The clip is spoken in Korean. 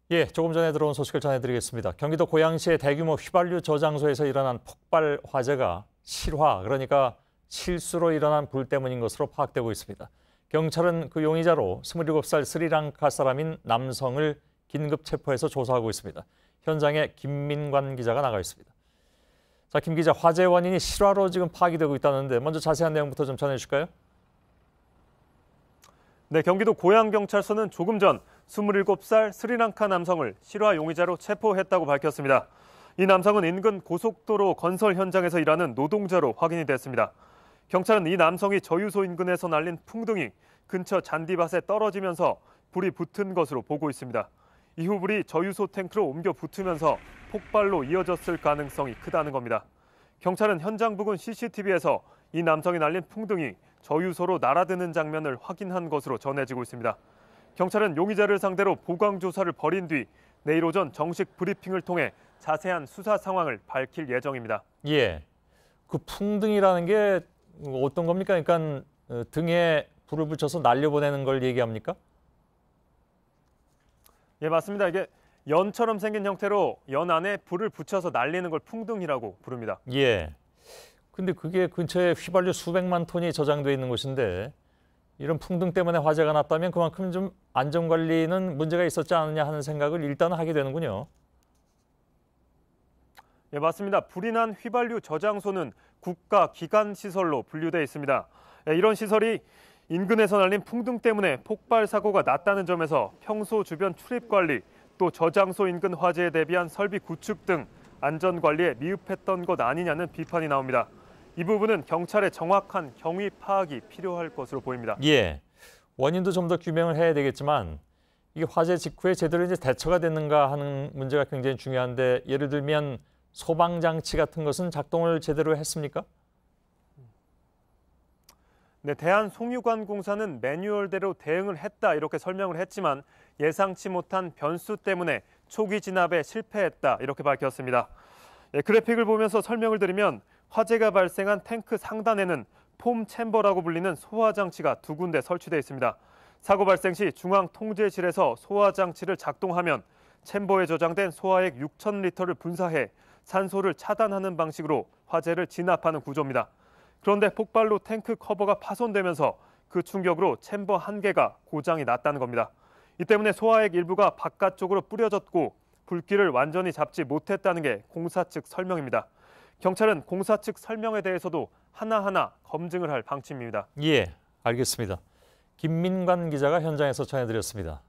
예, 조금 전에 들어온 소식을 전해드리겠습니다. 경기도 고양시의 대규모 휘발유 저장소에서 일어난 폭발 화재가 실화, 그러니까 실수로 일어난 불 때문인 것으로 파악되고 있습니다. 경찰은 그 용의자로 27살 스리랑카 사람인 남성을 긴급 체포해서 조사하고 있습니다. 현장에 김민관 기자가 나가 있습니다. 자, 김 기자, 화재 원인이 실화로 지금 파악이 되고 있다는데 먼저 자세한 내용부터 좀 전해주실까요? 네, 경기도 고양경찰서는 조금 전 27살 스리랑카 남성을 실화 용의자로 체포했다고 밝혔습니다. 이 남성은 인근 고속도로 건설 현장에서 일하는 노동자로 확인이 됐습니다. 경찰은 이 남성이 저유소 인근에서 날린 풍등이 근처 잔디밭에 떨어지면서 불이 붙은 것으로 보고 있습니다. 이후 불이 저유소 탱크로 옮겨 붙으면서 폭발로 이어졌을 가능성이 크다는 겁니다. 경찰은 현장 부근 CCTV에서 이 남성이 날린 풍등이 저유소로 날아드는 장면을 확인한 것으로 전해지고 있습니다. 경찰은 용의자를 상대로 보강 조사를 벌인 뒤 내일 오전 정식 브리핑을 통해 자세한 수사 상황을 밝힐 예정입니다. 예, 그 풍등이라는 게 어떤 겁니까? 그러니까 등에 불을 붙여서 날려보내는 걸 얘기합니까? 예, 맞습니다. 이게 연처럼 생긴 형태로 연 안에 불을 붙여서 날리는 걸 풍등이라고 부릅니다. 예. 근데 그게 근처에 휘발유 수백만 톤이 저장돼 있는 곳인데 이런 풍등 때문에 화재가 났다면 그만큼 좀 안전관리는 문제가 있었지 않느냐 하는 생각을 일단은 하게 되는군요. 예, 맞습니다. 불이 난 휘발유 저장소는 국가 기관 시설로 분류돼 있습니다. 예, 이런 시설이 인근에서 날린 풍등 때문에 폭발 사고가 났다는 점에서 평소 주변 출입 관리, 또 저장소 인근 화재에 대비한 설비 구축 등 안전 관리에 미흡했던 것 아니냐는 비판이 나옵니다. 이 부분은 경찰의 정확한 경위 파악이 필요할 것으로 보입니다. 예, 원인도 좀 더 규명을 해야 되겠지만 이게 화재 직후에 제대로 이제 대처가 됐는가 하는 문제가 굉장히 중요한데 예를 들면 소방 장치 같은 것은 작동을 제대로 했습니까? 네, 대한송유관공사는 매뉴얼대로 대응을 했다 이렇게 설명을 했지만 예상치 못한 변수 때문에 초기 진압에 실패했다 이렇게 밝혔습니다. 예, 그래픽을 보면서 설명을 드리면 화재가 발생한 탱크 상단에는 폼 챔버라고 불리는 소화 장치가 두 군데 설치되어 있습니다. 사고 발생 시 중앙 통제실에서 소화 장치를 작동하면 챔버에 저장된 소화액 6,000리터를 분사해 산소를 차단하는 방식으로 화재를 진압하는 구조입니다. 그런데 폭발로 탱크 커버가 파손되면서 그 충격으로 챔버 한 개가 고장이 났다는 겁니다. 이 때문에 소화액 일부가 바깥쪽으로 뿌려졌고 불길을 완전히 잡지 못했다는 게 공사 측 설명입니다. 경찰은 공사 측 설명에 대해서도 하나하나 검증을 할 방침입니다. 예, 알겠습니다. 김민관 기자가 현장에서 전해드렸습니다.